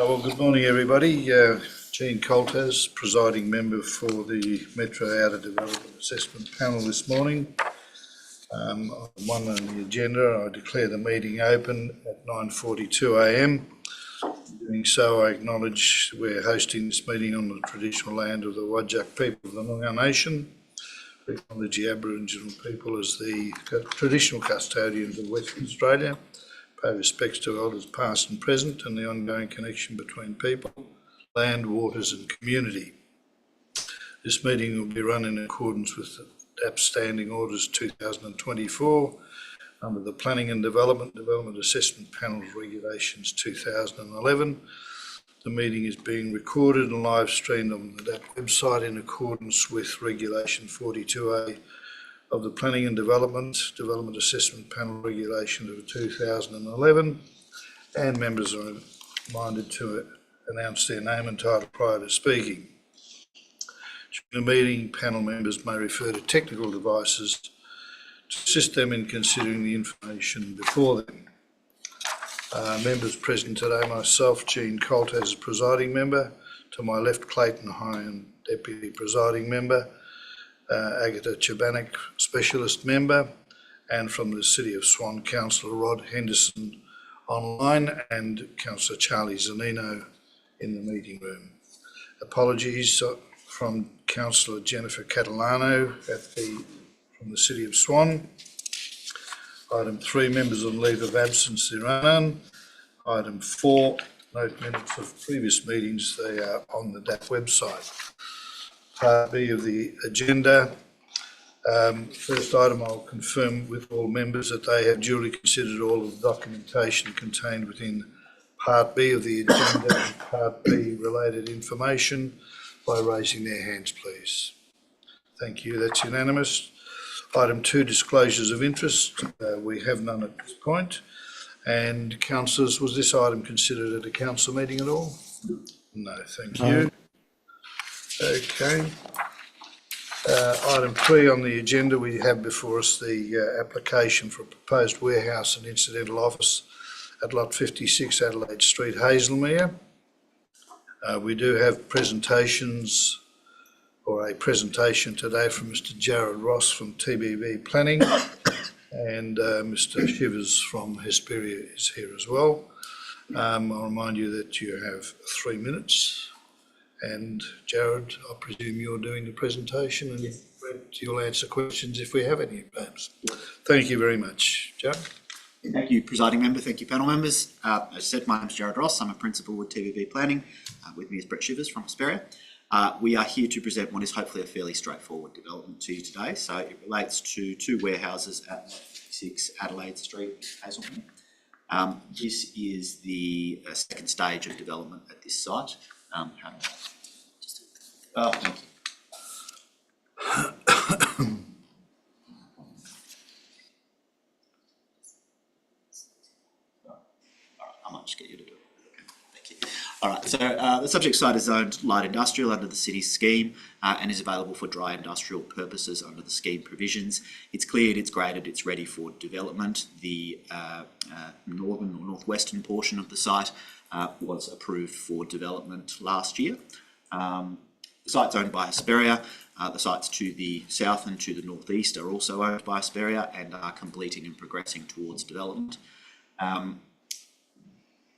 Well, good morning, everybody. Jean Coltas, presiding member for the Metro Outer Development Assessment Panel this morning. Item 1 on the agenda, I declare the meeting open at 9:42 a.m. In doing so, I acknowledge we're hosting this meeting on the traditional land of the Whadjuk people of the Noongar Nation. We acknowledge the Aboriginal people as the traditional custodians of Western Australia. Pay respects to elders past and present and the ongoing connection between people, land, waters and community. This meeting will be run in accordance with the MODAP Standing Orders 2024 under the Planning and Development Assessment Panel's Regulations 2011. The meeting is being recorded and live streamed on the MODAP website in accordance with Regulation 42A of the Planning and Development Assessment Panel Regulation of 2011, and members are reminded to announce their name and title prior to speaking. During the meeting, panel members may refer to technical devices to assist them in considering the information before them. Members present today, myself, Jean Coltas, as presiding member. To my left, Clayton Hine, deputy presiding member. Agatha Chabanek, specialist member, and from the City of Swan, Councillor Rod Henderson online, and Councillor Charlie Zanino in the meeting room. Apologies from Councillor Jennifer Catalano from the City of Swan. Item 3, members on leave of absence, there are none. Item 4, note minutes of previous meetings, they are on the DAP website. Part B of the agenda. First item, I'll confirm with all members that they have duly considered all of the documentation contained within Part B of the agenda and Part B related information by raising their hands, please. Thank you, that's unanimous. Item 2, disclosures of interest. We have none at this point. And councillors, was this item considered at a council meeting at all? No, thank you. Okay. Item 3 on the agenda, we have before us the application for a proposed warehouse and incidental office at Lot 56 Adelaide Street, Hazelmere. We do have presentations, or a presentation today from Mr. Jared Ross from TBV Planning, and Mr. Shivers from Hesperia is here as well. I'll remind you that you have 3 minutes. And Jared, I presume you're doing the presentation, and yes, you'll answer questions if we have any, perhaps. Thank you very much. Jared? Thank you, presiding member. Thank you, panel members. As I said, my name is Jared Ross. I'm a principal with TVB Planning. With me is Brett Shivers from Hesperia. We are here to present what is hopefully a fairly straightforward development to you today. So it relates to 2 warehouses at 56 Adelaide Street, Hazelmere. This is the second stage of development at this site. Thank you. I might just get you to do it. Okay, thank you. All right, so the subject site is zoned light industrial under the city's scheme and is available for dry industrial purposes under the scheme provisions. It's cleared, it's graded, it's ready for development. The northern or northwestern portion of the site was approved for development last year. The site's owned by Hesperia. The sites to the south and to the northeast are also owned by Hesperia and are completing and progressing towards development.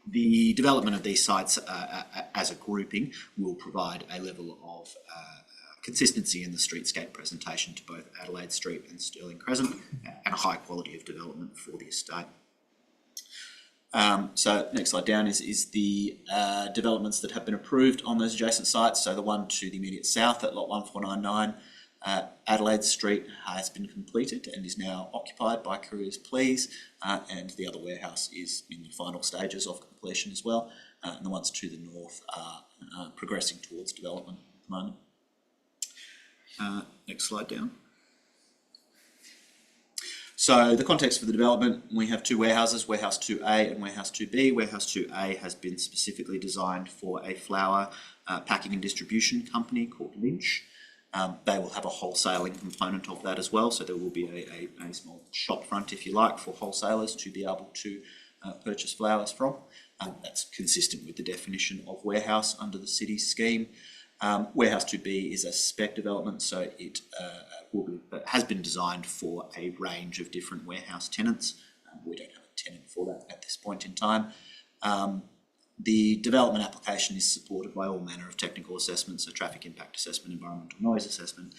The development of these sites as a grouping will provide a level of consistency in the streetscape presentation to both Adelaide Street and Stirling Crescent, and a high quality of development for the estate. So next slide down is the developments that have been approved on those adjacent sites. So the one to the immediate south at lot 1499 Adelaide Street has been completed and is now occupied by Careers Please, and the other warehouse is in the final stages of completion as well, and the ones to the north are progressing towards development at the moment. Next slide down. So the context for the development, we have 2 warehouses, Warehouse 2A and Warehouse 2B. Warehouse 2A has been specifically designed for a flour packing and distribution company called Lynch. They will have a wholesaling component of that as well, so there will be a small shop front, if you like, for wholesalers to be able to purchase flowers from. That's consistent with the definition of warehouse under the city scheme. Warehouse 2B is a spec development, so it has been designed for a range of different warehouse tenants. We don't have a tenant for that at this point in time. The development application is supported by all manner of technical assessments, so traffic impact assessment, environmental noise assessment,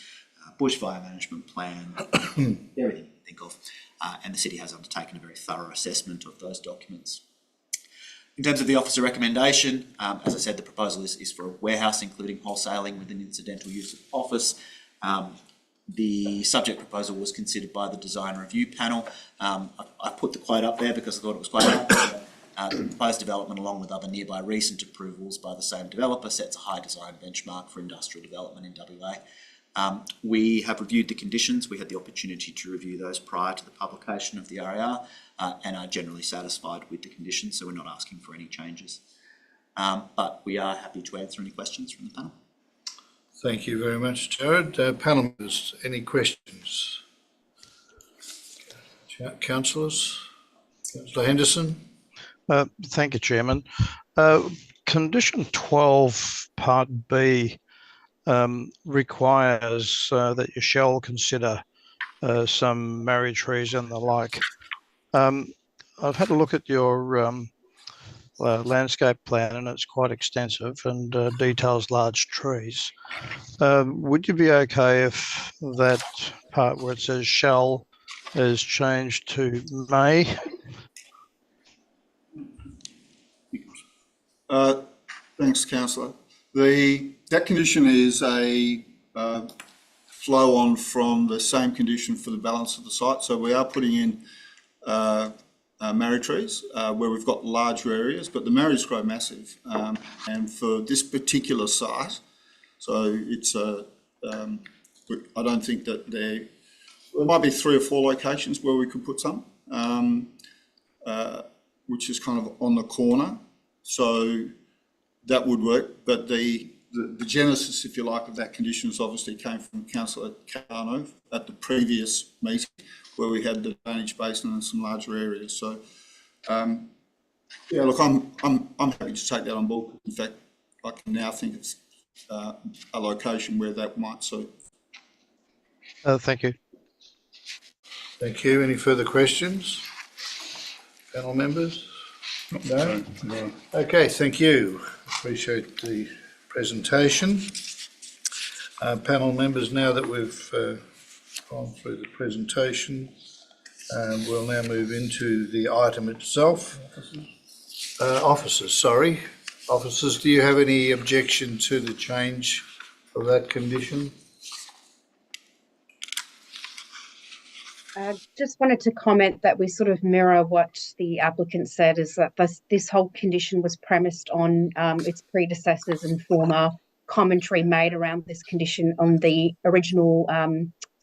bushfire management plan, everything you can think of. And the city has undertaken a very thorough assessment of those documents. In terms of the officer recommendation, as I said, the proposal is for a warehouse, including wholesaling with an incidental use of office. The subject proposal was considered by the design review panel. I put the quote up there because I thought it was quite helpful. The proposed development, along with other nearby recent approvals by the same developer, sets a high design benchmark for industrial development in WA. We have reviewed the conditions. We had the opportunity to review those prior to the publication of the RAR and are generally satisfied with the conditions, so we're not asking for any changes. But we are happy to answer any questions from the panel. Thank you very much, Jared. Panel members, any questions? Councillors? Councillor Henderson? Thank you, Chairman. Condition 12, Part B, requires that you shall consider some marriage trees and the like. I've had a look at your landscape plan, and it's quite extensive and details large trees. Would you be okay if that part where it says shall is changed to may? Thanks, Councillor. That condition is a flow on from the same condition for the balance of the site. So we are putting in married trees where we've got larger areas, but the marrieds grow massive. And for this particular site, so it's I don't think that there might be 3 or 4 locations where we could put some, which is kind of on the corner. So that would work, but the genesis, if you like, of that condition obviously came from Councillor Carno at the previous meeting, where we had the drainage basin and some larger areas. So, yeah, look, I'm happy to take that on board. In fact, I can now think it's a location where that might suit. Thank you. Thank you. Any further questions? Panel members? No? No. Okay, thank you. Appreciate the presentation. Panel members, now that we've gone through the presentation, we'll now move into the item itself. Officers, sorry. Officers, do you have any objection to the change of that condition? I just wanted to comment that we sort of mirror what the applicant said, is that this whole condition was premised on its predecessors and former commentary made around this condition on the original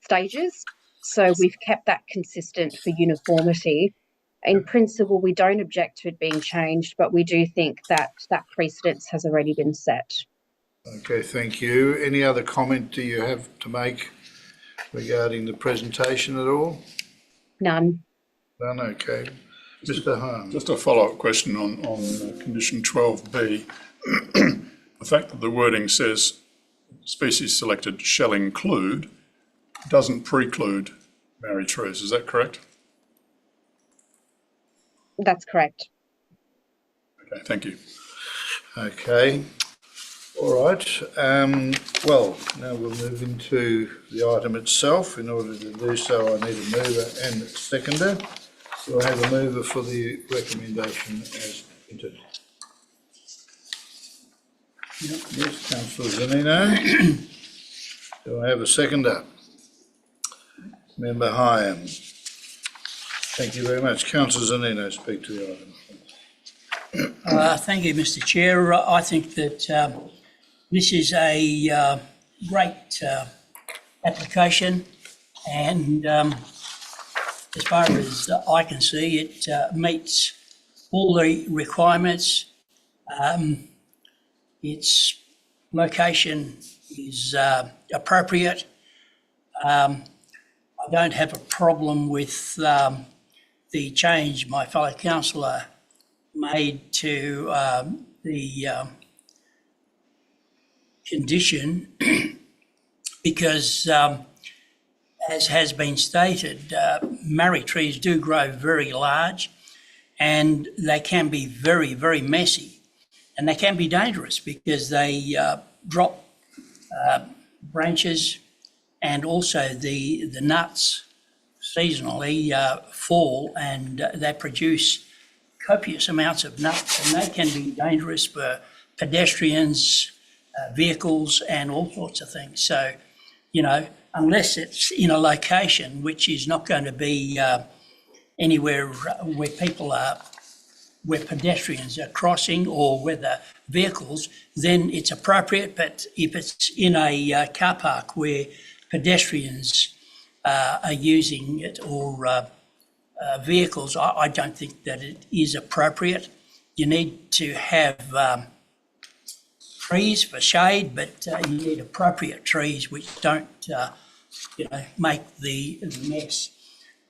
stages. So we've kept that consistent for uniformity. In principle, we don't object to it being changed, but we do think that that precedence has already been set. Okay, thank you. Any other comment do you have to make regarding the presentation at all? None. None, okay. Mr. Hahn. Just a follow-up question on condition 12B. The fact that the wording says species selected shall include doesn't preclude married trees, is that correct? That's correct. Okay, thank you. Okay. All right. Well, now we'll move into the item itself. In order to do so, I need a mover and a seconder. So I have a mover for the recommendation as entered. Yes, Councillor Zanino. Do I have a seconder? Member Hyam. Thank you very much. Councillor Zanino, speak to the item. Thank you, Mr. Chair. I think that this is a great application, and as far as I can see, it meets all the requirements. Its location is appropriate. I don't have a problem with the change my fellow councillor made to the condition because, as has been stated, marri trees do grow very large and they can be very, very messy, and they can be dangerous because they drop branches, and also the nuts seasonally fall, and they produce copious amounts of nuts, and they can be dangerous for pedestrians, vehicles, and all sorts of things. So, you know, unless it's in a location which is not going to be anywhere where people are, where pedestrians are crossing or where the vehicles, then it's appropriate. But if it's in a car park where pedestrians are using it, or vehicles, I don't think that it is appropriate. You need to have trees for shade, but you need appropriate trees which don't, make the mess.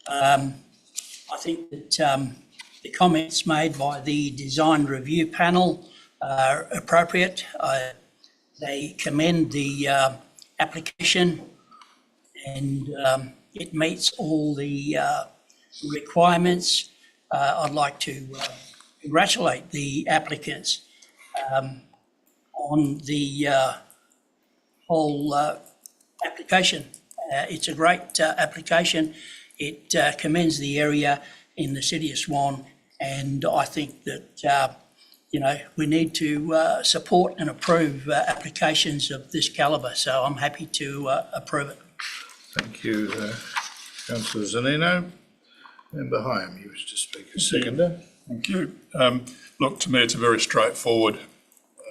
I think that the comments made by the design review panel are appropriate. They commend the application, and it meets all the requirements. I'd like to congratulate the applicants on the whole application. It's a great application. It commends the area in the city of Swan, and I think that we need to support and approve applications of this calibre. So I'm happy to approve it. Thank you, Councillor Zanino. Member Hyam, you wish to speak as seconder. Thank you. Look, to me, it's a very straightforward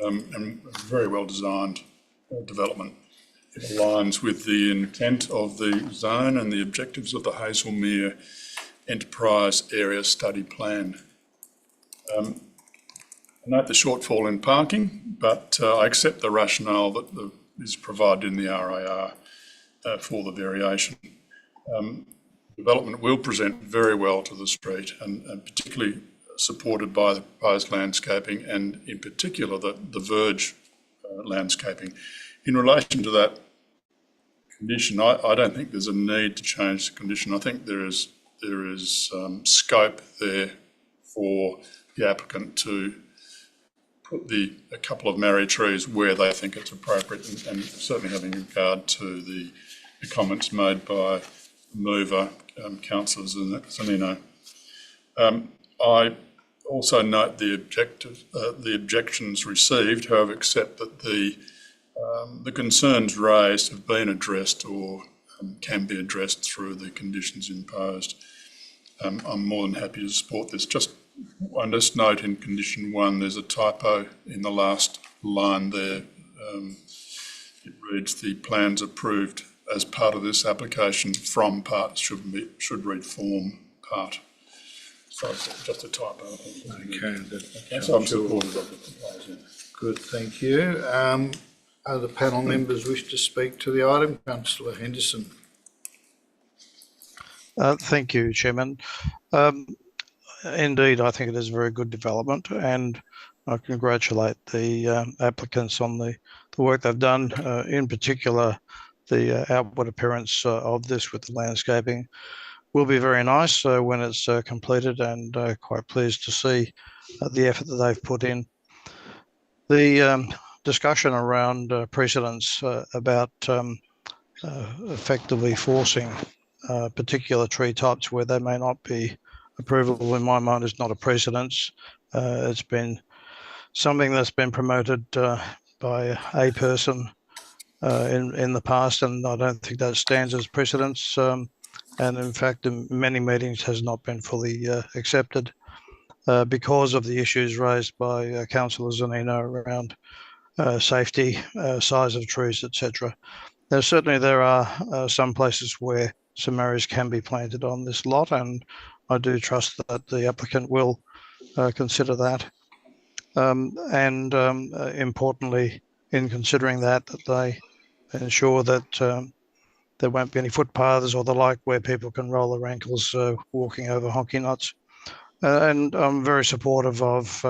and very well designed development. It aligns with the intent of the zone and the objectives of the Hazelmere Enterprise Area Study Plan. I note the shortfall in parking, but I accept the rationale that is provided in the RAR for the variation. Development will present very well to the street, and particularly supported by the proposed landscaping, and in particular the verge landscaping. In relation to that condition, I don't think there's a need to change the condition. I think there is scope there for the applicant to put a couple of marri trees where they think it's appropriate, and certainly having regard to the comments made by mover, Councillor Zanino. I also note the objections received, however, accept that the concerns raised have been addressed or can be addressed through the conditions imposed. I'm more than happy to support this. Just note in condition 1, there's a typo in the last line there. It reads, "The plans approved as part of this application from part," should read form part. So it's just a typo. Okay. So I'm supportive of the proposal. Good, thank you. Other panel members wish to speak to the item? Councillor Henderson. Thank you, Chairman. Indeed, I think it is a very good development, and I congratulate the applicants on the work they've done, in particular the outward appearance of this with the landscaping will be very nice when it's completed, and quite pleased to see the effort that they've put in. The discussion around precedents about effectively forcing particular tree types where they may not be approvable, in my mind, is not a precedence. It's been something that's been promoted by a person in the past, and I don't think that stands as precedence. And in fact, in many meetings has not been fully accepted because of the issues raised by Councillor Zanino around safety, size of trees, etc. Now, certainly there are some places where some marris can be planted on this lot, and I do trust that the applicant will consider that. Importantly, in considering that they ensure that there won't be any footpaths or the like where people can roll their ankles walking over honky nuts. And I'm very supportive of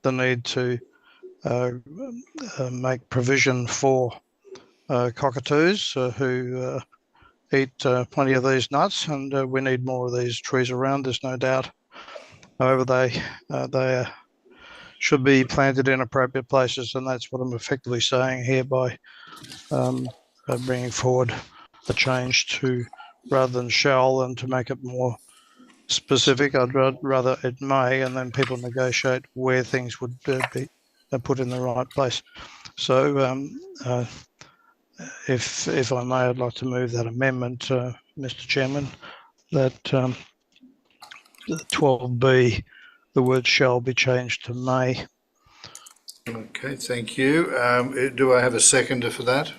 the need to make provision for cockatoos who eat plenty of these nuts, and we need more of these trees around, there's no doubt. However, they should be planted in appropriate places, and that's what I'm effectively saying here by bringing forward a change to, rather than shall, and to make it more specific, I'd rather it may, and then people negotiate where things would be put in the right place. So if I may, I'd like to move that amendment, Mr. Chairman, that 12B, the word shall be changed to may. Okay, thank you. Do I have a seconder for that?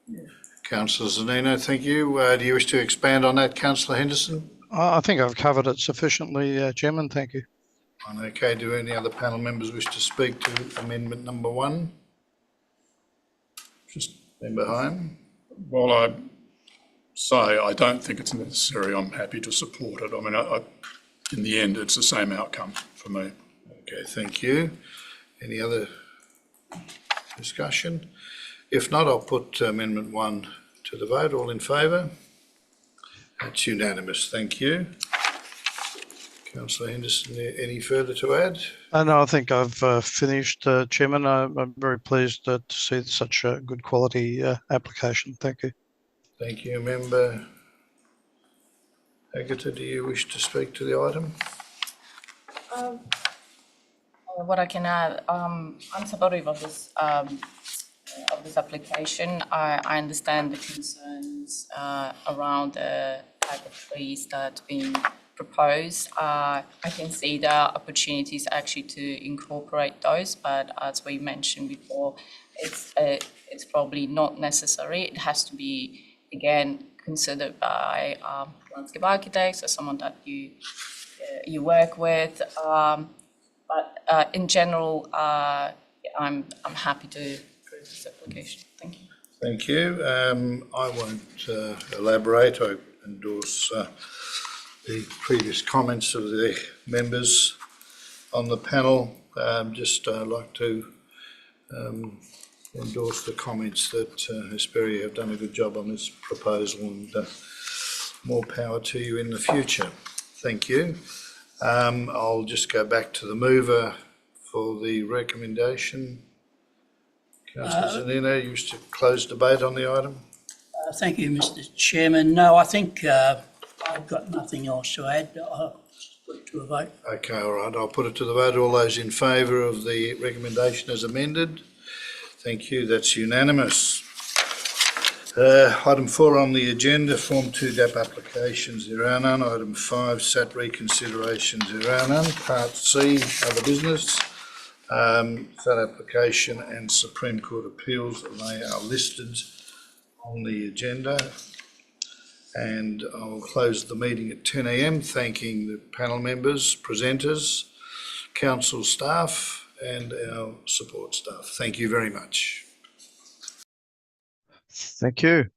Yeah. Councillor Zanino, thank you. Do you wish to expand on that, Councillor Henderson? I think I've covered it sufficiently, Chairman. Thank you. Okay, do any other panel members wish to speak to amendment number 1? Just Member Home? while I say I don't think it's necessary, I'm happy to support it. I mean, in the end, it's the same outcome for me. Okay, thank you. Any other discussion? If not, I'll put amendment 1 to the vote. All in favour? That's unanimous. Thank you. Councillor Henderson, any further to add? No, I think I've finished, Chairman. I'm very pleased to see such a good quality application. Thank you. Thank you. Member Agatha, do you wish to speak to the item? What I can add, I'm supportive of this application. I understand the concerns around the type of trees that are being proposed. I can see the opportunities actually to incorporate those, but as we mentioned before, it's probably not necessary. It has to be, again, considered by landscape architects or someone that you work with. But in general, I'm happy to approve this application. Thank you. Thank you. I won't elaborate. I endorse the previous comments of the members on the panel. Just like to endorse the comments that Hesperia have done a good job on this proposal, and more power to you in the future. Thank you. I'll just go back to the mover for the recommendation. Councillor Zanino, you wish to close debate on the item? Thank you, Mr. Chairman. No, I think I've got nothing else to add. I'll put it to a vote. Okay, all right. I'll put it to the vote. All those in favour of the recommendation as amended? Thank you. That's unanimous. Item 4 on the agenda, Form 2 DAP applications, there are none. Item 5, SAT reconsiderations, there are none. Part C, other business. SAT application and Supreme Court appeals, they are listed on the agenda. And I'll close the meeting at 10 a.m, thanking the panel members, presenters, council staff and our support staff. Thank you very much. Thank you.